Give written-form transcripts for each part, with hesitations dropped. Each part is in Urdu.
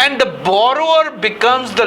And the borrower becomes the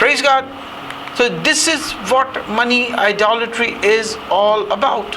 Praise God। So this is what money idolatry is all about।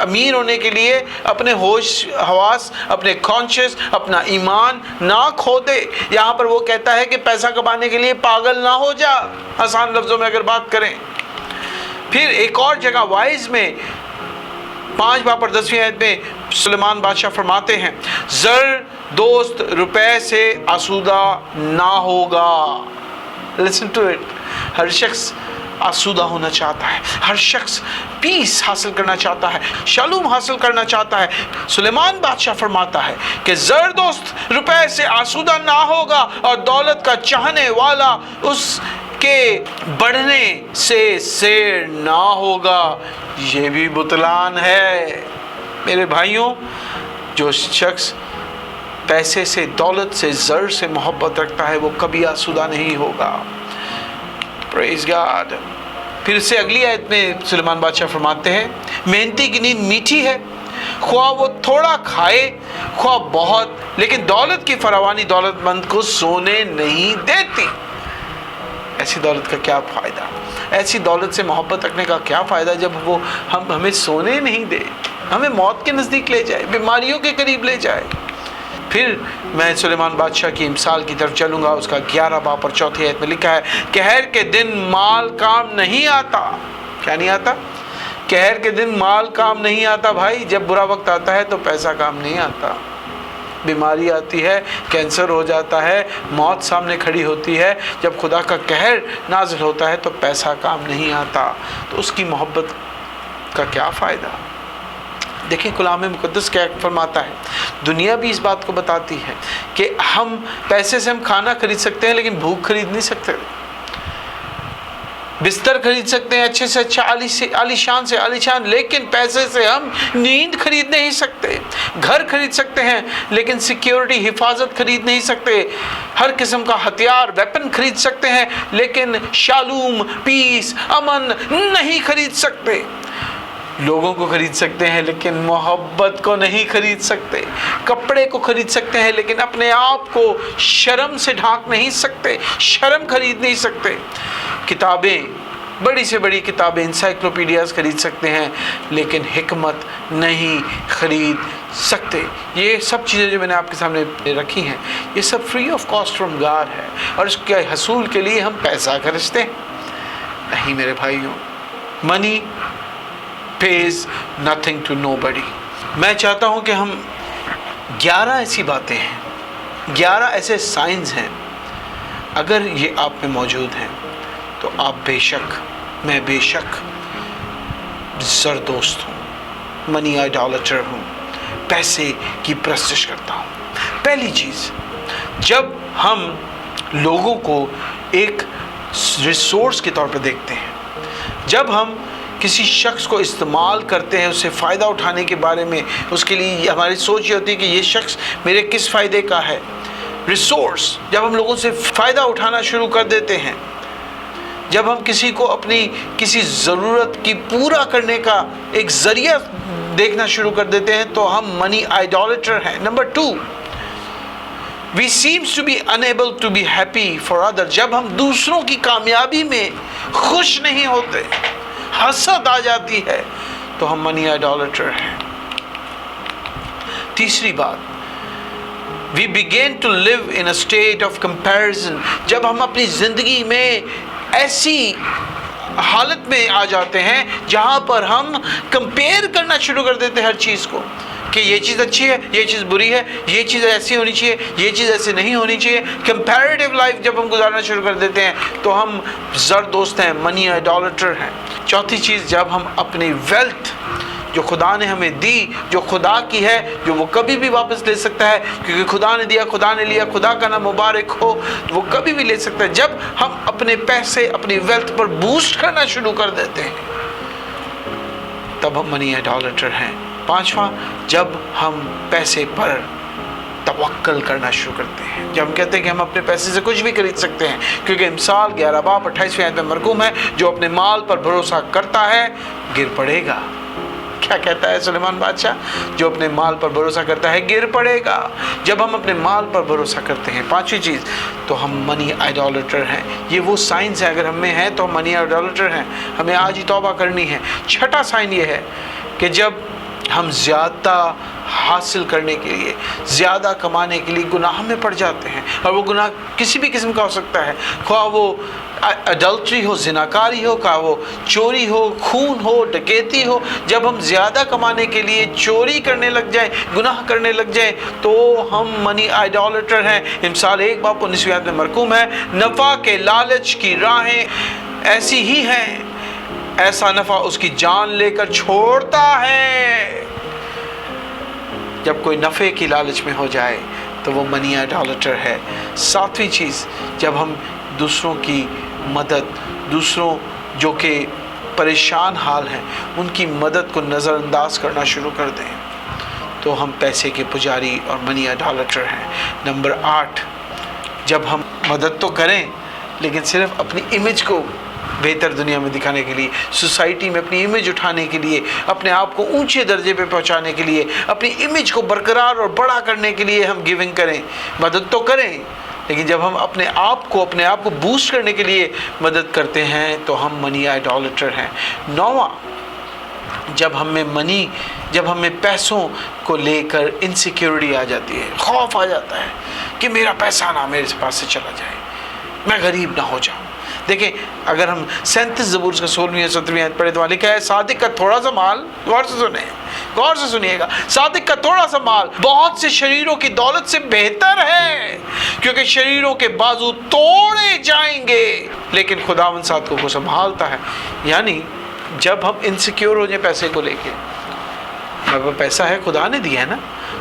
امیر ہونے کے لیے اپنے ہوش حواس، اپنے کانشیس، اپنا ایمان نہ کھو دے۔ یہاں پر وہ کہتا ہے کہ پیسہ کمانے کے لیے پاگل نہ ہو جا، آسان لفظوں میں اگر بات کریں۔ پھر ایک اور جگہ وائز میں 5 باب 10ویں آیت میں سلیمان بادشاہ فرماتے ہیں، زر دوست روپے سے آسودہ نہ ہوگا۔ Listen to it. ہر شخص آسودہ ہونا چاہتا ہے، ہر شخص پیس حاصل کرنا چاہتا ہے، شالوم حاصل کرنا چاہتا ہے۔ سلیمان بادشاہ فرماتا ہے کہ زر دوست روپے سے آسودہ نہ ہوگا اور دولت کا چاہنے والا اس کے بڑھنے سے سیر نہ ہوگا۔ یہ بھی بطلان ہے میرے بھائیوں۔ جو شخص پیسے سے، دولت سے، زر سے محبت رکھتا ہے وہ کبھی آسودہ نہیں ہوگا۔ پریز گاڈ۔ پھر اس سے اگلی آیت میں سلیمان بادشاہ فرماتے ہیں، محنتی کی نیند میٹھی ہے، خواہ وہ تھوڑا کھائے خواہ بہت، لیکن دولت کی فراوانی دولت مند کو سونے نہیں دیتی۔ ایسی دولت کا کیا فائدہ؟ ایسی دولت سے محبت رکھنے کا کیا فائدہ جب وہ ہمیں سونے نہیں دے، ہمیں موت کے نزدیک لے جائے، بیماریوں کے قریب لے جائے۔ پھر میں سلیمان بادشاہ کی مثال کی طرف چلوں گا۔ اس کا 11 باب اور 4 آیت میں لکھا ہے، قہر کے دن مال کام نہیں آتا۔ کیا نہیں آتا؟ قہر کے دن مال کام نہیں آتا بھائی۔ جب برا وقت آتا ہے تو پیسہ کام نہیں آتا، بیماری آتی ہے، کینسر ہو جاتا ہے، موت سامنے کھڑی ہوتی ہے۔ جب خدا کا قہر نازل ہوتا ہے تو پیسہ کام نہیں آتا، تو اس کی محبت کا کیا فائدہ؟ دیکھیں کلام مقدس کیا فرماتا ہے، دنیا بھی اس بات کو بتاتی ہے کہ ہم پیسے سے ہم کھانا خرید سکتے ہیں لیکن بھوک خرید نہیں سکتے، بستر خرید سکتے ہیں اچھے سے اچھا، عالی شان سے عالی شان، لیکن پیسے سے ہم نیند خرید نہیں سکتے۔ گھر خرید سکتے ہیں لیکن سیکیورٹی، حفاظت خرید نہیں سکتے۔ ہر قسم کا ہتھیار، ویپن خرید سکتے ہیں لیکن شالوم، پیس، امن نہیں خرید سکتے۔ لوگوں کو خرید سکتے ہیں لیکن محبت کو نہیں خرید سکتے۔ کپڑے کو خرید سکتے ہیں لیکن اپنے آپ کو شرم سے ڈھانک نہیں سکتے، شرم خرید نہیں سکتے۔ کتابیں، بڑی سے بڑی کتابیں، انسائکلوپیڈیاز خرید سکتے ہیں لیکن حکمت نہیں خرید سکتے۔ یہ سب چیزیں جو میں نے آپ کے سامنے رکھی ہیں، یہ سب free of cost from God ہے، اور اس کے حصول کے لیے ہم پیسہ خرچتے ہیں نہیں میرے بھائیوں۔ منی pays nothing to nobody۔ میں چاہتا ہوں کہ ہم 11 ایسی باتیں ہیں، 11 ایسے سائنز ہیں، اگر یہ آپ میں موجود ہیں تو آپ بے شک، میں بے شک زردوست ہوں، منی آئیڈالٹر ہوں، پیسے کی پرستش کرتا ہوں۔ پہلی چیز، جب ہم لوگوں کو ایک ریسورس کے طور پر دیکھتے ہیں، جب ہم کسی شخص کو استعمال کرتے ہیں، اس سے فائدہ اٹھانے کے بارے میں، اس کے لیے ہماری سوچ یہ ہوتی ہے کہ یہ شخص میرے کس فائدے کا ہے۔ ریسورس، جب ہم لوگوں سے فائدہ اٹھانا شروع کر دیتے ہیں، جب ہم کسی کو اپنی کسی ضرورت کی پورا کرنے کا ایک ذریعہ دیکھنا شروع کر دیتے ہیں تو ہم منی آئیڈالٹر ہیں۔ Number 2، we seems to be unable to be happy for others۔ جب ہم دوسروں کی کامیابی میں خوش نہیں ہوتے، حسد آ جاتی ہے، تو ہم منی آئیڈالٹر ہیں۔ تیسری بات، we begin to live in a state of comparison۔ جب ہم اپنی زندگی میں ایسی حالت میں آ جاتے ہیں جہاں پر ہم کمپیئر کرنا شروع کر دیتے ہیں ہر چیز کو، کہ یہ چیز اچھی ہے، یہ چیز بری ہے، یہ چیز ایسی ہونی چاہیے، یہ چیز ایسے نہیں ہونی چاہیے۔ کمپیریٹیو لائف جب ہم گزارنا شروع کر دیتے ہیں تو ہم زردوست ہیں، منی آئیڈالٹر ہیں۔ چوتھی چیز، جب ہم اپنی ویلتھ جو خدا نے ہمیں دی، جو خدا کی ہے، جو وہ کبھی بھی واپس لے سکتا ہے، کیونکہ خدا نے دیا، خدا نے لیا، خدا کا نام مبارک ہو، وہ کبھی بھی لے سکتا ہے۔ جب ہم اپنے پیسے، اپنی ویلتھ پر بوسٹ کرنا شروع کر دیتے ہیں تب ہم منی آئیڈالٹر ہیں۔ پانچواں، جب ہم پیسے پر توکل کرنا شروع کرتے ہیں، جب ہم کہتے ہیں کہ ہم اپنے پیسے سے کچھ بھی خرید سکتے ہیں، کیونکہ امثال 11 باب 28 آیت میں مرقوم ہے، جو اپنے مال پر بھروسہ کرتا ہے گر پڑے گا۔ کیا کہتا ہے سلیمان بادشاہ؟ جو اپنے مال پر بھروسہ کرتا ہے گر پڑے گا۔ جب ہم اپنے مال پر بھروسہ کرتے ہیں، پانچویں چیز، تو ہم منی آئیڈالٹر ہیں۔ یہ وہ سائنس ہے، اگر ہم میں ہے تو ہم منی آئیڈالٹر ہیں، ہمیں آج ہی توبہ کرنی ہے۔ چھٹا سائن یہ ہے کہ جب ہم زیادہ حاصل کرنے کے لیے، زیادہ کمانے کے لیے گناہ میں پڑ جاتے ہیں، اور وہ گناہ کسی بھی قسم کا ہو سکتا ہے، خواہ وہ اڈلٹری ہو، زناکاری ہو، خواہ وہ چوری ہو، خون ہو، ڈکیتی ہو۔ جب ہم زیادہ کمانے کے لیے چوری کرنے لگ جائیں، گناہ کرنے لگ جائیں، تو ہم منی آئیڈولٹر ہیں۔ امثال 1:19 میں مرقوم ہے، نفع کے لالچ کی راہیں ایسی ہی ہیں، ایسا نفع اس کی جان لے کر چھوڑتا ہے۔ جب کوئی نفع کی لالچ میں ہو جائے تو وہ منی آئیڈولٹر ہے۔ 7ویں چیز، جب ہم دوسروں کی مدد، دوسروں جو کہ پریشان حال ہیں، ان کی مدد کو نظر انداز کرنا شروع کر دیں، تو ہم پیسے کے پجاری اور منی آئیڈولٹر ہیں۔ نمبر 8، جب ہم مدد تو کریں لیکن صرف اپنی امیج کو بہتر دنیا میں دکھانے کے لیے، سوسائٹی میں اپنی امیج اٹھانے کے لیے، اپنے آپ کو اونچے درجے پہ پہنچانے کے لیے، اپنی امیج کو برقرار اور بڑا کرنے کے لیے ہم گیونگ کریں، مدد تو کریں، لیکن جب ہم اپنے آپ کو بوسٹ کرنے کے لیے مدد کرتے ہیں تو ہم منی آئیڈولٹر ہیں۔ 9واں، جب ہمیں پیسوں کو لے کر انسیکیورٹی آ جاتی ہے، خوف آ جاتا ہے کہ میرا پیسہ نہ میرے پاس سے چلا جائے، میں غریب نہ ہو جاؤں۔ دیکھیں، اگر ہم 37 زبور کا 16ویں اور 17ویں آیت پڑھے تو وہاں لکھا ہے، صادق کا تھوڑا سا مال، غور سے سنیے گا، صادق کا تھوڑا سا مال بہت سے شریروں کی دولت سے بہتر ہے، کیونکہ شریروں کے بازو توڑے جائیں گے، لیکن خداوند صادقوں کو سنبھالتا ہے۔ یعنی جب ہم انسیکیور ہو جائیں پیسے کو لے کے، میرے پاس پیسہ ہے، خدا نے دیا ہے نا،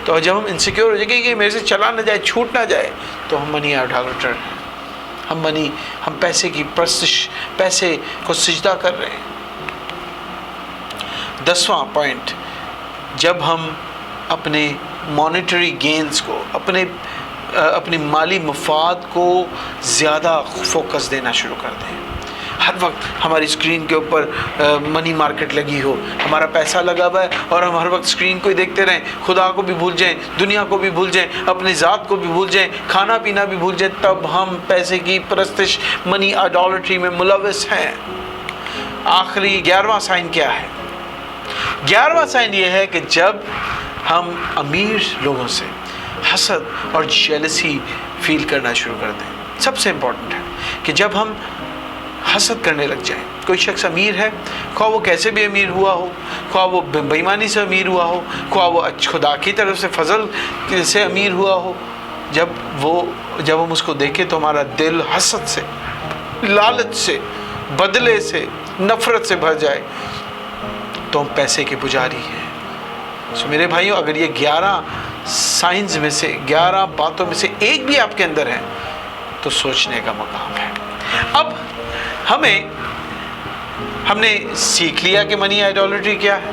تو جب ہم انسیکیور ہو جائیں کہ میرے سے چلا نہ جائے، چھوٹ نہ جائے، تو ہم منی آئیڈولٹر ہیں۔ ہم پیسے کی پرستش، پیسے کو سجدہ کر رہے ہیں۔ 10واں پوائنٹ، جب ہم اپنے مانیٹری گینز کو، اپنی مالی مفاد کو زیادہ فوکس دینا شروع کر دیں۔ ہر وقت ہماری اسکرین کے اوپر منی مارکیٹ لگی ہو، ہمارا پیسہ لگا ہوا ہے، اور ہم ہر وقت اسکرین کو ہی دیکھتے رہیں، خدا کو بھی بھول جائیں، دنیا کو بھی بھول جائیں، اپنی ذات کو بھی بھول جائیں، کھانا پینا بھی بھول جائیں، تب ہم پیسے کی پرستش، منی آئیڈولٹری میں ملوث ہیں۔ آخری 11واں سائن کیا ہے؟ 11واں سائن یہ ہے کہ جب ہم امیر لوگوں سے حسد اور جیلسی فیل کرنا شروع کر دیں۔ سب سے امپورٹنٹ ہے کہ جب ہم حسد کرنے لگ جائیں، کوئی شخص امیر ہے، خواہ وہ کیسے بھی امیر ہوا ہو، خواہ وہ بے ایمانی سے امیر ہوا ہو، خواہ وہ خدا کی طرف سے فضل سے امیر ہوا ہو، جب ہم اس کو دیکھیں تو ہمارا دل حسد سے، لالچ سے، بدلے سے، نفرت سے بھر جائے، تو ہم پیسے کے پجاری ہیں۔ میرے بھائیوں، اگر یہ 11 سائنز میں سے، 11 باتوں میں سے ایک بھی آپ کے اندر ہے تو سوچنے کا مقام ہے۔ اب ہم نے سیکھ لیا کہ منی آئیڈولٹری کیا ہے،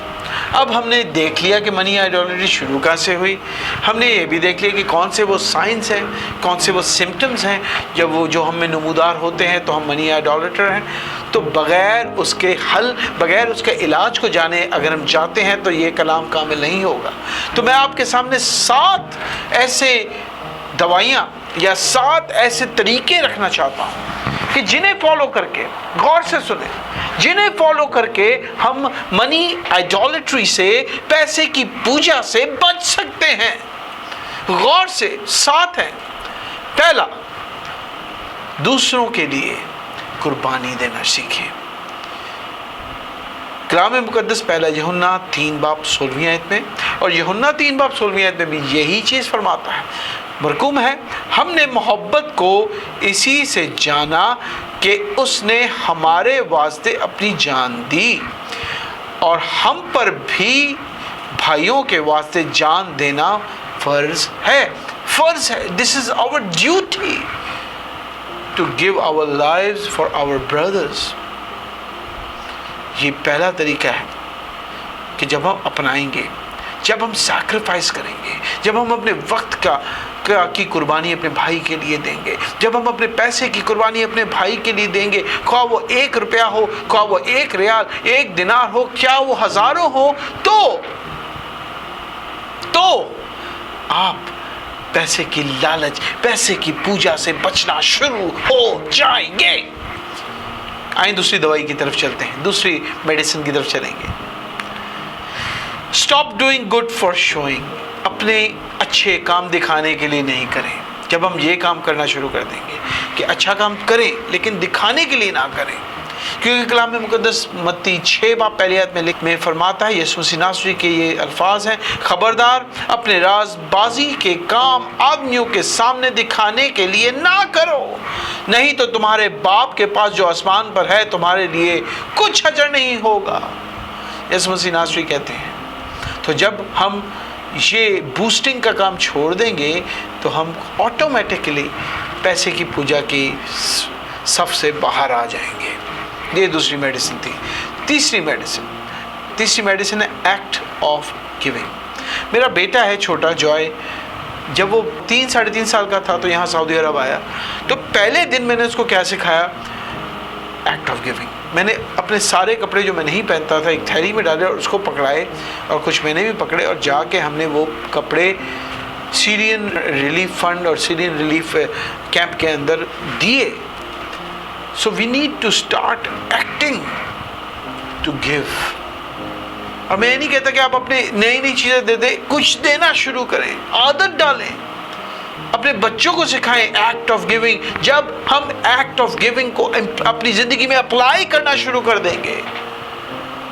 اب ہم نے دیکھ لیا کہ منی آئیڈولٹری شروع کہاں سے ہوئی، ہم نے یہ بھی دیکھ لیا کہ کون سے وہ سائنس ہیں، کون سے وہ سمپٹمز ہیں جو ہم میں نمودار ہوتے ہیں تو ہم منی آئیڈولٹر ہیں۔ تو بغیر اس کے حل، بغیر اس کے علاج کو جانے اگر ہم جاتے ہیں تو یہ کلام کامل نہیں ہوگا۔ تو میں آپ کے سامنے 7 ایسے دوائیاں یا 7 ایسے طریقے رکھنا چاہتا ہوں کہ جنہیں فالو کر کے، غور سے سنیں، جنہیں فالو کر کے ہم منی آئیڈولٹری سے، پیسے کی پوجا سے بچ سکتے ہیں۔ غور سے 7 ہیں۔ پہلا، دوسروں کے لیے قربانی دینا سیکھیں۔ کلام مقدس پہلا یوحنا 3:16 آیت میں، اور یوحنا 3:16 آیت میں بھی یہی چیز فرماتا ہے، مرقوم ہے، ہم نے محبت کو اسی سے جانا کہ اس نے ہمارے واسطے اپنی جان دی، اور ہم پر بھی بھائیوں کے واسطے جان دینا فرض ہے۔ This is our duty to give our lives for our brothers۔ یہ پہلا طریقہ ہے کہ جب ہم اپنائیں گے، جب ہم سیکریفائس کریں گے، جب ہم اپنے وقت کی قربانی اپنے بھائی کے لیے دیں گے، جب ہم اپنے پیسے کی قربانی اپنے بھائی کے لیے دیں گے، خواہ وہ 1 روپیہ ہو، خواہ وہ 1 ریال، 1 دینار ہو، کیا وہ ہزاروں ہو، تو آپ پیسے کی لالچ، پیسے کی پوجا سے بچنا شروع ہو جائیں گے۔ آئیں دوسری دوائی کی طرف چلتے ہیں، دوسری میڈیسن کی طرف چلیں گے۔ Stop doing good for showing. اپنے اچھے کام دکھانے کے لیے نہیں کریں. جب ہم یہ کام کرنا شروع کر دیں گے کہ اچھا کام کریں لیکن دکھانے کے لیے نہ کریں، کیونکہ کلام مقدس متی 6 باب پہلی آیت میں فرماتا ہے، یسوع مسیح ناصری کے یہ الفاظ ہیں، خبردار اپنے راز بازی کے کام آدمیوں کے سامنے دکھانے کے لیے نہ کرو، نہیں تو تمہارے باپ کے پاس جو آسمان پر ہے تمہارے لیے کچھ اجر نہیں ہوگا. یسوع مسیح ناصری کہتے ہیں. تو جب ہم یہ بوسٹنگ کا کام چھوڑ دیں گے تو ہم آٹومیٹکلی پیسے کی پوجا کی صف سے باہر آ جائیں گے. یہ دوسری میڈیسن تھی. تیسری میڈیسن ہے ایکٹ آف گیونگ. میرا بیٹا ہے چھوٹا جوائے، جب وہ 3-3.5 سال کا تھا تو یہاں سعودی عرب آیا، تو پہلے دن میں نے اس کو کیا سکھایا؟ Act of giving. میں نے اپنے سارے کپڑے جو میں نہیں پہنتا تھا ایک تھیلی میں ڈالے اور اس کو پکڑائے، اور کچھ میں نے بھی پکڑے، اور جا کے ہم نے وہ کپڑے سیرین ریلیف فنڈ اور سیرین ریلیف کیمپ کے اندر دیے. So we need to start acting to give. اور میں نہیں کہتا کہ آپ اپنے نئی چیزیں دے دیں، کچھ دینا شروع کریں، عادت ڈالیں، اپنے بچوں کو سکھائیں ایکٹ آف گیونگ. جب ہم ایکٹ آف گیونگ کو اپنی زندگی میں اپلائی کرنا شروع کر دیں گے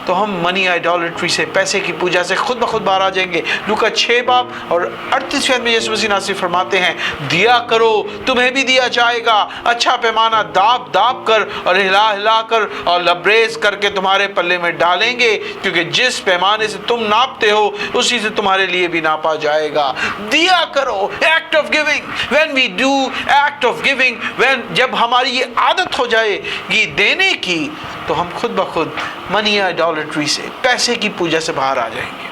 تو ہم منی آئیڈالٹری سے، پیسے کی پوجا سے خود بخود باہر آ جائیں گے. لوکا 6 باب اور 38 آیت میں یسوع مسیح ناصری فرماتے ہیں، دیا کرو تمہیں بھی دیا جائے گا، اچھا پیمانہ داب داب کر اور ہلا کر اور لبریز کر کے تمہارے پلے میں ڈالیں گے، کیونکہ جس پیمانے سے تم ناپتے ہو اسی سے تمہارے لیے بھی ناپا جائے گا. دیا کرو، act of giving. When we do act of giving, جب ہماری یہ عادت ہو جائے گی دینے کی، تو ہم خود بخود منی آئیڈالٹری سے، پیسے کی پوجا سے باہر آ جائیں گے.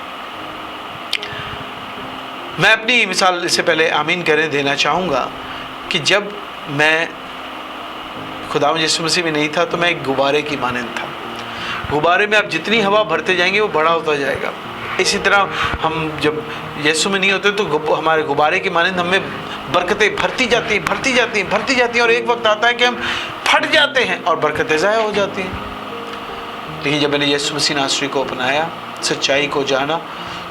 میں اپنی مثال اس سے پہلے آمین کریں دینا چاہوں گا کہ جب میں خداوند یسوع مسیح میں نہیں تھا تو میں ایک غبارے کی مانند تھا. غبارے میں آپ جتنی ہوا بھرتے جائیں گے وہ بڑا ہوتا جائے گا. اسی طرح ہم جب یسوع میں نہیں ہوتے تو ہمارے غبارے کی مانند ہم میں برکتیں بھرتی جاتی ہیں اور ایک وقت آتا ہے کہ ہم پھٹ جاتے ہیں اور برکتیں ضائع ہو جاتی ہیں. لیکن جب میں نے یسوع مسیح ناصری کو اپنایا، سچائی کو جانا،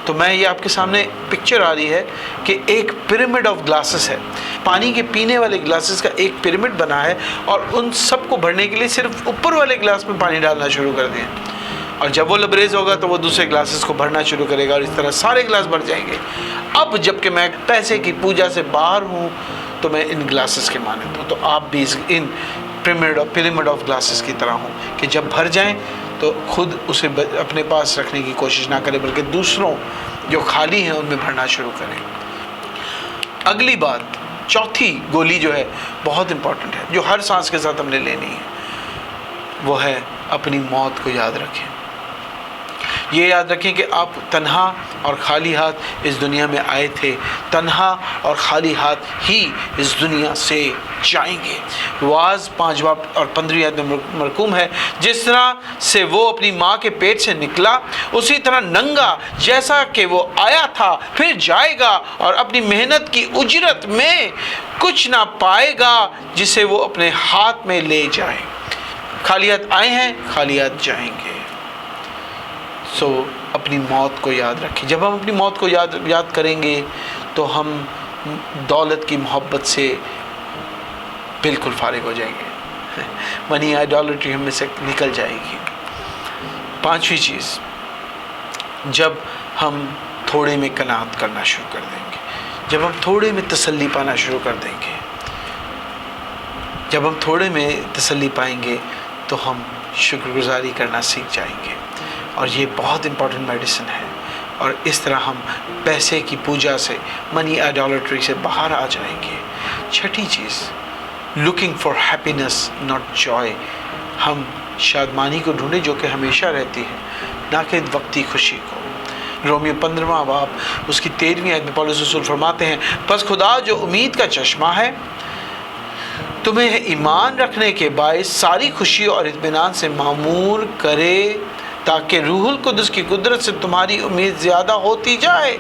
تو میں یہ آپ کے سامنے پکچر آ رہی ہے کہ ایک پیرامڈ آف گلاسز ہے. پانی کے پینے والے گلاسز کا ایک پیرامڈ بنا ہے، اور ان سب کو بھرنے کے لیے صرف اوپر والے گلاس میں پانی ڈالنا شروع کر دیں، اور جب وہ لبریز ہوگا تو وہ دوسرے گلاسز کو بھرنا شروع کرے گا، اور اس طرح سارے گلاس بھر جائیں گے. اب جب کہ میں پیسے کی پوجا سے باہر ہوں تو میں ان گلاسز کے مانند ہوں. تو آپ بھی ان پیرامڈ آف گلاسز کی طرح ہوں کہ جب بھر جائیں تو خود اسے اپنے پاس رکھنے کی کوشش نہ کریں، بلکہ دوسروں جو خالی ہیں ان میں بھرنا شروع کریں. اگلی بات، چوتھی گولی جو ہے بہت امپورٹنٹ ہے، جو ہر سانس کے ساتھ ہم نے لینی ہے، وہ ہے اپنی موت کو یاد رکھیں. یہ یاد رکھیں کہ آپ تنہا اور خالی ہاتھ اس دنیا میں آئے تھے، تنہا اور خالی ہاتھ ہی اس دنیا سے جائیں گے. واعظ 5 باب اور 15 آیت میں مرقوم ہے، جس طرح سے وہ اپنی ماں کے پیٹ سے نکلا اسی طرح ننگا جیسا کہ وہ آیا تھا پھر جائے گا، اور اپنی محنت کی اجرت میں کچھ نہ پائے گا جسے وہ اپنے ہاتھ میں لے جائے. خالی ہاتھ آئے ہیں، خالی ہاتھ جائیں گے. سو اپنی موت کو یاد رکھیں. جب ہم اپنی موت کو یاد کریں گے تو ہم دولت کی محبت سے بالکل فارغ ہو جائیں گے، منی آئیڈالٹری ہم میں سے نکل جائے گی. 5ویں چیز، جب ہم تھوڑے میں قناعت کرنا شروع کر دیں گے، جب ہم تھوڑے میں تسلی پانا شروع کر دیں گے، جب ہم تھوڑے میں تسلی پائیں گے تو ہم شکر گزاری کرنا سیکھ جائیں گے. اور یہ بہت امپورٹنٹ میڈیسن ہے، اور اس طرح ہم پیسے کی پوجا سے، منی آئیڈالٹری سے باہر آ جائیں گے. 6ٹھی چیز، looking for happiness not joy. ہم شادمانی کو ڈھونڈیں جو کہ ہمیشہ رہتی ہے، نہ کہ وقتی خوشی کو. رومیو 15 باب اس کی 13ویں آیت میں پولس رسول فرماتے ہیں، پس خدا جو امید کا چشمہ ہے تمہیں ایمان رکھنے کے باعث ساری خوشی اور اطمینان سے معمور کرے، تاکہ روح القدس کی قدرت سے تمہاری امید زیادہ ہوتی جائے.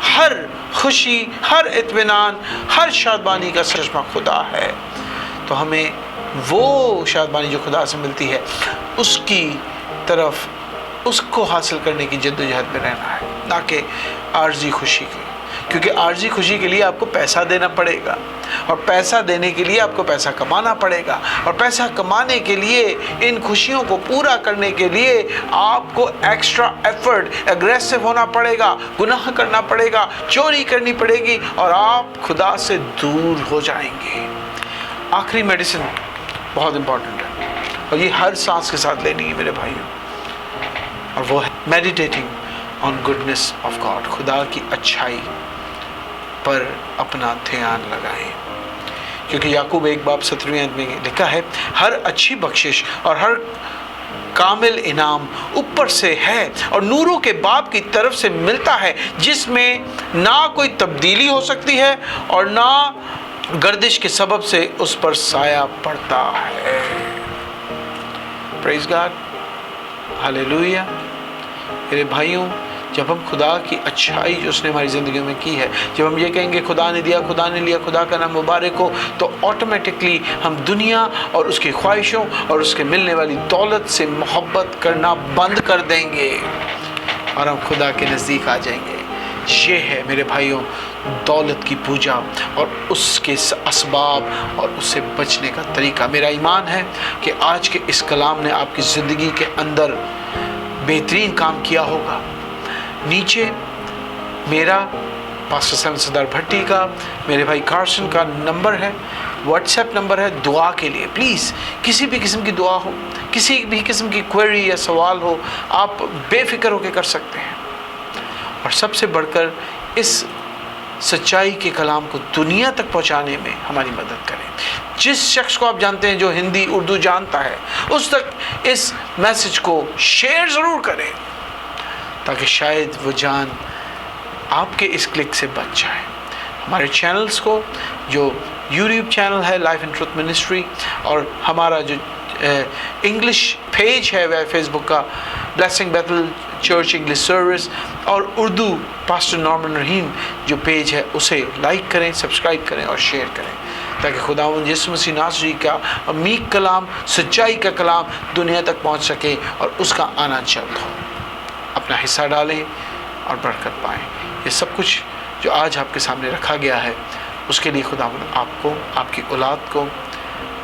ہر خوشی، ہر اطمینان، ہر شادمانی کا چشمہ خدا ہے. تو ہمیں وہ شادمانی جو خدا سے ملتی ہے اس کی طرف اس کو حاصل کرنے کی جدوجہد میں رہنا ہے، نہ کہ عارضی خوشی کی، کیونکہ عارضی خوشی کے لیے آپ کو پیسہ دینا پڑے گا، اور پیسہ دینے کے لیے آپ کو پیسہ کمانا پڑے گا، اور پیسہ کمانے کے لیے ان خوشیوں کو پورا کرنے کے لیے آپ کو ایکسٹرا ایفرٹ، اگریسو ہونا پڑے گا، گناہ کرنا پڑے گا، چوری کرنی پڑے گی، اور آپ خدا سے دور ہو جائیں گے۔ آخری میڈیسن بہت امپورٹنٹ ہے، اور یہ ہر سانس کے ساتھ لینی ہے میرے بھائیوں، اور وہ ہے میڈیٹیٹنگ آن گڈنس آف گاڈ، خدا کی اچھائی پر اپنا دھیان لگائیں، کیونکہ یعقوب 1:17 میں لکھا ہے، ہر اچھی بخشش اور ہر کامل انعام اوپر سے ہے اور نوروں کے باپ کی طرف سے ملتا ہے، جس میں نہ کوئی تبدیلی ہو سکتی ہے اور نہ گردش کے سبب سے اس پر سایہ پڑتا ہے۔ پریز گاڈ، ہاللیلویہ۔ میرے بھائیوں، جب ہم خدا کی اچھائی جو اس نے ہماری زندگی میں کی ہے، جب ہم یہ کہیں گے خدا نے دیا، خدا نے لیا، خدا کا نام مبارک ہو، تو آٹومیٹکلی ہم دنیا اور اس کی خواہشوں اور اس کے ملنے والی دولت سے محبت کرنا بند کر دیں گے، اور ہم خدا کے نزدیک آ جائیں گے۔ یہ ہے میرے بھائیوں دولت کی پوجا اور اس کے اسباب اور اس سے بچنے کا طریقہ۔ میرا ایمان ہے کہ آج کے اس کلام نے آپ کی زندگی کے اندر بہترین کام کیا ہوگا۔ نیچے میرا پاسٹر سیون سردار بھٹی کا، میرے بھائی کارسن کا نمبر ہے، واٹس ایپ نمبر ہے دعا کے لیے۔ پلیز کسی بھی قسم کی دعا ہو، کسی بھی قسم کی کوئری یا سوال ہو، آپ بے فکر ہو کے کر سکتے ہیں، اور سب سے بڑھ کر اس سچائی کے کلام کو دنیا تک پہنچانے میں ہماری مدد کریں۔ جس شخص کو آپ جانتے ہیں جو ہندی اردو جانتا ہے، اس تک اس میسج کو شیئر ضرور کریں، تاکہ شاید وہ جان آپ کے اس کلک سے بچ جائے۔ ہمارے چینلز کو، جو یوٹیوب چینل ہے لائف اینڈ ٹروتھ منسٹری، اور ہمارا جو انگلش پیج ہے وہ فیس بک کا بلیسنگ بیتھل چرچ انگلش سروس، اور اردو پاسٹر نارمن رحیم جو پیج ہے اسے لائک کریں، سبسکرائب کریں اور شیئر کریں، تاکہ خداوند یسوع مسیح ناصری کا عمیق کلام، سچائی کا کلام دنیا تک پہنچ سکے اور اس کا آنا جلد ہو۔ اپنا حصہ ڈالیں اور برکت پائیں۔ یہ سب کچھ جو آج آپ کے سامنے رکھا گیا ہے، اس کے لیے خداوند آپ کو، آپ کی اولاد کو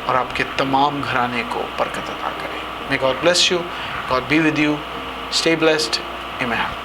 اور آپ کے تمام گھرانے کو برکت عطا کرے۔ May God bless you. God be with you. Stay blessed. Amen.